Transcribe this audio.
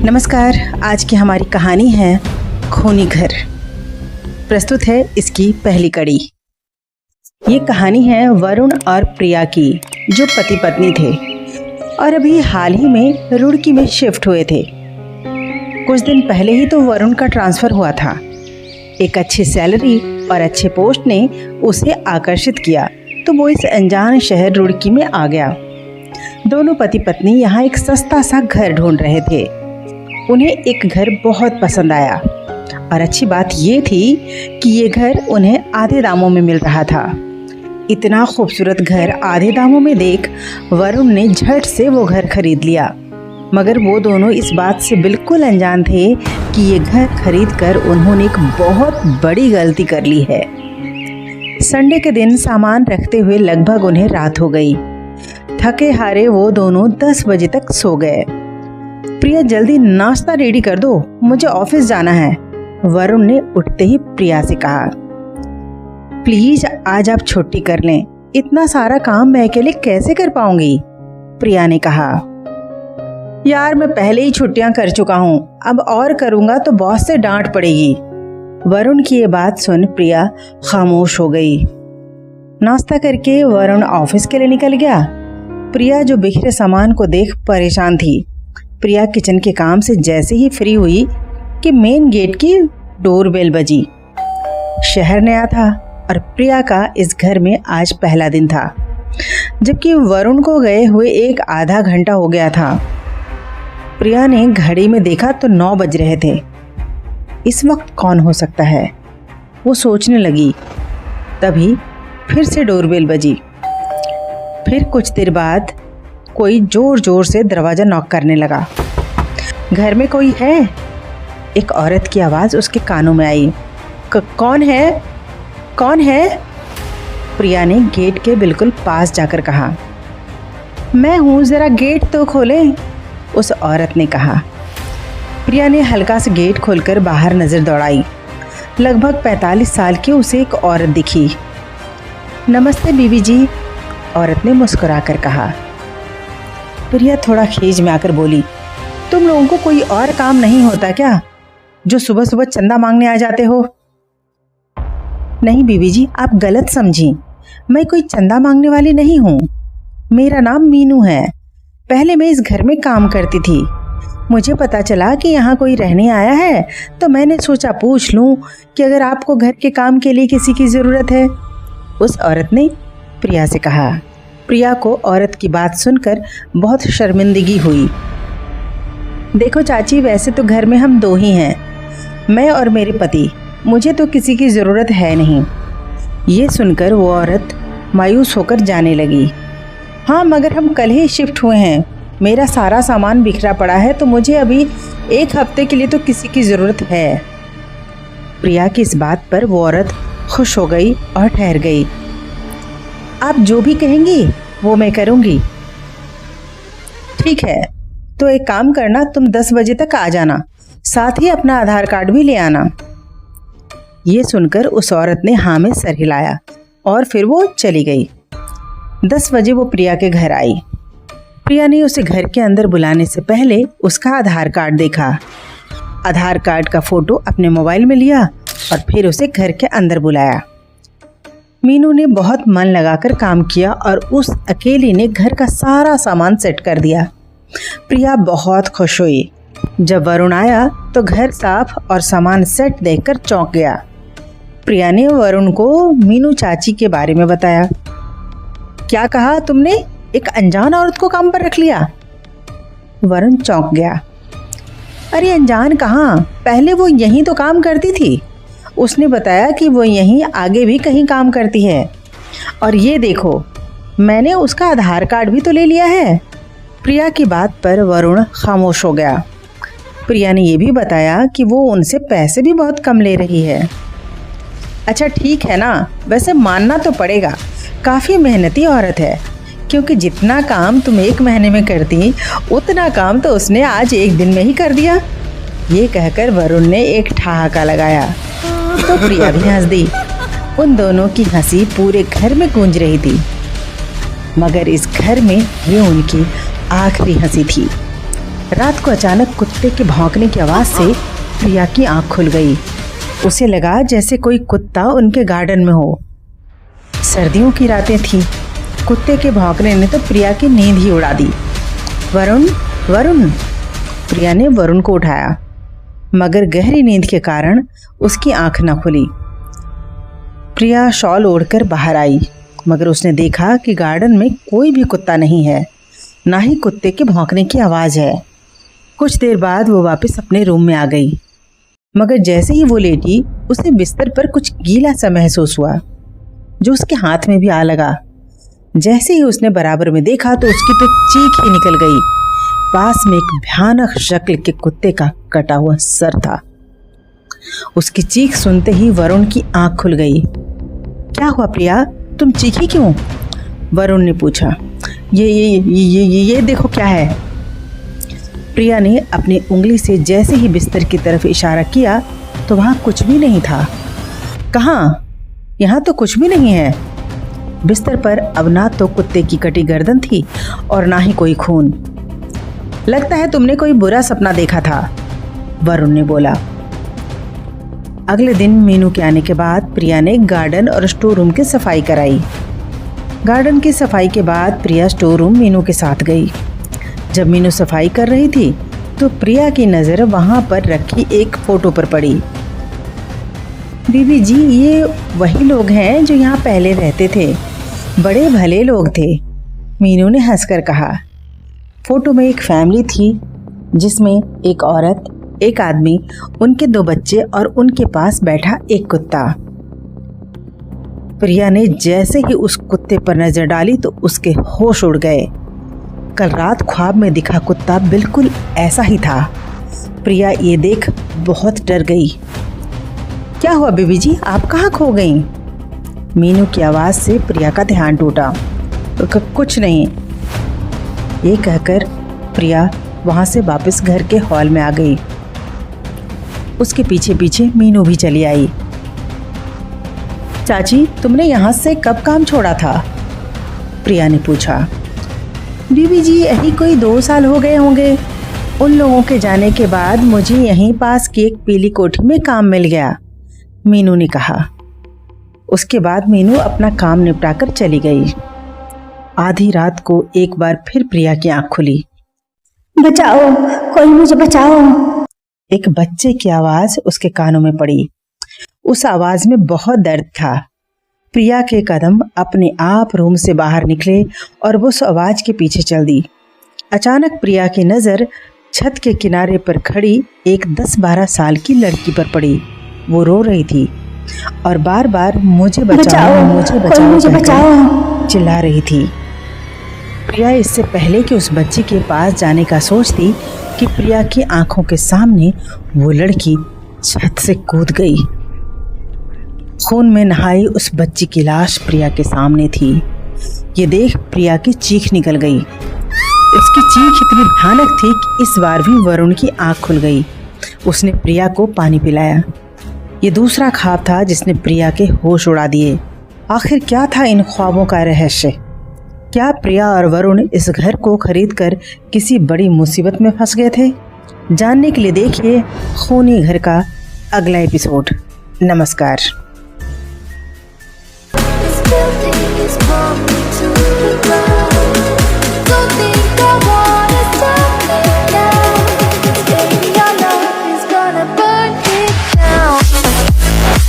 नमस्कार। आज की हमारी कहानी है खूनी घर। प्रस्तुत है इसकी पहली कड़ी। ये कहानी है वरुण और प्रिया की, जो पति पत्नी थे और अभी हाल ही में रुड़की में शिफ्ट हुए थे। कुछ दिन पहले ही तो वरुण का ट्रांसफ़र हुआ था। एक अच्छी सैलरी और अच्छे पोस्ट ने उसे आकर्षित किया तो वो इस अनजान शहर रुड़की में आ गया। दोनों पति पत्नी यहाँ एक सस्ता सा घर ढूंढ रहे थे। उन्हें एक घर बहुत पसंद आया और अच्छी बात ये थी कि ये घर उन्हें आधे दामों में मिल रहा था। इतना खूबसूरत घर आधे दामों में देख वरुण ने झट से वो घर खरीद लिया। मगर वो दोनों इस बात से बिल्कुल अनजान थे कि ये घर खरीद कर उन्होंने एक बहुत बड़ी गलती कर ली है। संडे के दिन सामान रखते हुए लगभग उन्हें रात हो गई। थके हारे वो दोनों 10 बजे तक सो गए। प्रिया, जल्दी नाश्ता रेडी कर दो, मुझे ऑफिस जाना है, वरुण ने उठते ही प्रिया से कहा। प्लीज आज आप छुट्टी कर लें, इतना सारा काम मैं अकेले कैसे कर पाऊंगी, प्रिया ने कहा। यार मैं पहले ही छुट्टियां कर चुका हूँ, अब और करूँगा तो बॉस से डांट पड़ेगी। वरुण की ये बात सुन प्रिया खामोश हो गई। नाश्ता करके वरुण ऑफिस के लिए निकल गया। प्रिया जो बिखरे सामान को देख परेशान थी। प्रिया किचन के काम से जैसे ही फ्री हुई कि मेन गेट की डोरबेल बजी। शहर नया था और प्रिया का इस घर में आज पहला दिन था, जबकि वरुण को गए हुए एक आधा घंटा हो गया था। प्रिया ने घड़ी में देखा तो 9 बज रहे थे। इस वक्त कौन हो सकता है, वो सोचने लगी। तभी फिर से डोरबेल बजी। फिर कुछ देर बाद कोई जोर जोर से दरवाज़ा नॉक करने लगा। घर में कोई है? एक औरत की आवाज़ उसके कानों में आई। कौन है? कौन है? प्रिया ने गेट के बिल्कुल पास जाकर कहा। मैं हूँ, ज़रा गेट तो खोलें, उस औरत ने कहा। प्रिया ने हल्का से गेट खोलकर बाहर नज़र दौड़ाई। लगभग 45 साल की उसे एक औरत दिखी। नमस्ते बीवी जी, औरत ने मुस्कुरा कर कहा। प्रिया थोड़ा खीज में आकर बोली, तुम लोगों को कोई और काम नहीं होता क्या, जो सुबह सुबह चंदा मांगने आ जाते हो? नहीं बीवी जी, आप गलत समझी, मैं कोई चंदा मांगने वाली नहीं हूँ। मेरा नाम मीनू है। पहले मैं इस घर में काम करती थी। मुझे पता चला कि यहाँ कोई रहने आया है तो मैंने सोचा पूछ लूँ कि अगर आपको घर के काम के लिए किसी की ज़रूरत है, उस औरत ने प्रिया से कहा। प्रिया को औरत की बात सुनकर बहुत शर्मिंदगी हुई। देखो चाची, वैसे तो घर में हम 2 ही हैं, मैं और मेरे पति, मुझे तो किसी की ज़रूरत है नहीं। ये सुनकर वो औरत मायूस होकर जाने लगी। हाँ, मगर हम कल ही शिफ्ट हुए हैं, मेरा सारा सामान बिखरा पड़ा है, तो मुझे अभी 1 हफ्ते के लिए तो किसी की ज़रूरत है। प्रिया की इस बात पर वो औरत खुश हो गई और ठहर गई। आप जो भी कहेंगी वो मैं करूँगी। ठीक है, तो एक काम करना, तुम 10 बजे तक आ जाना, साथ ही अपना आधार कार्ड भी ले आना। ये सुनकर उस औरत ने हाँ में सर हिलाया और फिर वो चली गई। 10 बजे वो प्रिया के घर आई। प्रिया ने उसे घर के अंदर बुलाने से पहले उसका आधार कार्ड देखा। आधार कार्ड का फ़ोटो अपने मोबाइल में लिया और फिर उसे घर के अंदर बुलाया। मीनू ने बहुत मन लगाकर काम किया और उस अकेली ने घर का सारा सामान सेट कर दिया। प्रिया बहुत खुश हुई। जब वरुण आया तो घर साफ और सामान सेट देखकर चौंक गया। प्रिया ने वरुण को मीनू चाची के बारे में बताया। क्या कहा तुमने? एक अनजान औरत को काम पर रख लिया? वरुण चौंक गया। अरे अनजान कहाँ, पहले वो यहीं तो काम करती थी। उसने बताया कि वो यहीं आगे भी कहीं काम करती है। और ये देखो, मैंने उसका आधार कार्ड भी तो ले लिया है। प्रिया की बात पर वरुण खामोश हो गया। प्रिया ने ये भी बताया कि वो उनसे पैसे भी बहुत कम ले रही है। अच्छा ठीक है ना, वैसे मानना तो पड़ेगा, काफ़ी मेहनती औरत है, क्योंकि जितना काम तुम 1 महीने में करती उतना काम तो उसने आज 1 दिन में ही कर दिया। ये कहकर वरुण ने एक ठहाका लगाया तो प्रिया भी हंस दी। उन दोनों की हंसी पूरे घर में गूंज रही थी, मगर इस घर में ये उनकी आखिरी हंसी थी। रात को अचानक कुत्ते के भौंकने की आवाज से प्रिया की आंख खुल गई। उसे लगा जैसे कोई कुत्ता उनके गार्डन में हो। सर्दियों की रातें थीं। कुत्ते के भौंकने ने तो प्रिया की नींद ही उड़ा दी। वरुण, वरुण! प्रिया ने वरुण को उठाया, मगर गहरी नींद के कारण उसकी आंख न खुली। प्रिया शॉल ओढ़कर बाहर आई, मगर उसने देखा कि गार्डन में कोई भी कुत्ता नहीं है, ना ही कुत्ते के भौंकने की आवाज़ है। कुछ देर बाद वो वापस अपने रूम में आ गई, मगर जैसे ही वो लेटी उसे बिस्तर पर कुछ गीला सा महसूस हुआ, जो उसके हाथ में भी आ लगा। जैसे ही उसने बराबर में देखा तो उसकी तो चीख ही निकल गई। पास में एक भयानक शक्ल के कुत्ते का कटा हुआ सर था। उसकी चीख सुनते ही वरुण की आंख खुल गई। क्या हुआ प्रिया, तुम चीखी क्यों? वरुण ने पूछा। ये देखो क्या है। प्रिया ने अपनी उंगली से जैसे ही बिस्तर की तरफ इशारा किया तो वहां कुछ भी नहीं था। कहाँ? यहाँ तो कुछ भी नहीं है। बिस्तर पर अब ना तो कुत्ते की कटी गर्दन थी और ना ही कोई खून। लगता है तुमने कोई बुरा सपना देखा था, वरुण ने बोला। अगले दिन मीनू के आने के बाद प्रिया ने गार्डन और स्टोर रूम की सफाई कराई। गार्डन की सफाई के बाद प्रिया स्टोर रूम मीनू के साथ गई। जब मीनू सफाई कर रही थी तो प्रिया की नज़र वहां पर रखी एक फोटो पर पड़ी। बीबी जी, ये वही लोग हैं जो यहाँ पहले रहते थे, बड़े भले लोग थे, मीनू ने हंसकर कहा। फोटो में एक फैमिली थी जिसमें एक औरत, एक आदमी, उनके 2 बच्चे और उनके पास बैठा एक कुत्ता। प्रिया ने जैसे ही उस कुत्ते पर नजर डाली तो उसके होश उड़ गए। कल रात ख्वाब में दिखा कुत्ता बिल्कुल ऐसा ही था। प्रिया ये देख बहुत डर गई। क्या हुआ बीबी जी, आप कहाँ खो गईं? मीनू की आवाज़ से प्रिया का ध्यान टूटा। कुछ नहीं, ये कहकर प्रिया वहाँ से वापस घर के हॉल में आ गई। उसके पीछे पीछे मीनू भी चली आई। चाची, तुमने यहाँ से कब काम छोड़ा था? प्रिया ने पूछा। बीबी जी, यही कोई 2 साल हो गए होंगे। उन लोगों के जाने के बाद मुझे यहीं पास की एक पीली कोठी में काम मिल गया, मीनू ने कहा। उसके बाद मीनू अपना काम निपटाकर चली गई। आधी रात को एक बार फिर प्रिया की आंख खुली। बचाओ, कोई मुझे बचाओ। एक बच्चे की आवाज उसके कानों में पड़ी। उस आवाज में बहुत दर्द था। प्रिया के कदम अपने आप रूम से बाहर निकले और वो उस आवाज के पीछे चल दी। अचानक प्रिया की नजर छत के किनारे पर खड़ी एक 10-12 साल की लड़की पर पड़ी। वो रो रही थी और बार बार मुझे बचाओ, मुझे बचाओ चिल्ला रही थी। प्रिया इससे पहले कि उस बच्ची के पास जाने का सोचती कि प्रिया की आंखों के सामने वो लड़की छत से कूद गई। खून में नहाई उस बच्ची की लाश प्रिया के सामने थी। ये देख प्रिया की चीख निकल गई। उसकी चीख इतनी भयानक थी कि इस बार भी वरुण की आंख खुल गई। उसने प्रिया को पानी पिलाया। ये दूसरा ख्वाब था जिसने प्रिया के होश उड़ा दिए। आखिर क्या था इन ख्वाबों का रहस्य? क्या प्रिया और वरुण इस घर को खरीदकर किसी बड़ी मुसीबत में फंस गए थे? जानने के लिए देखिए खूनी घर का अगला एपिसोड। नमस्कार।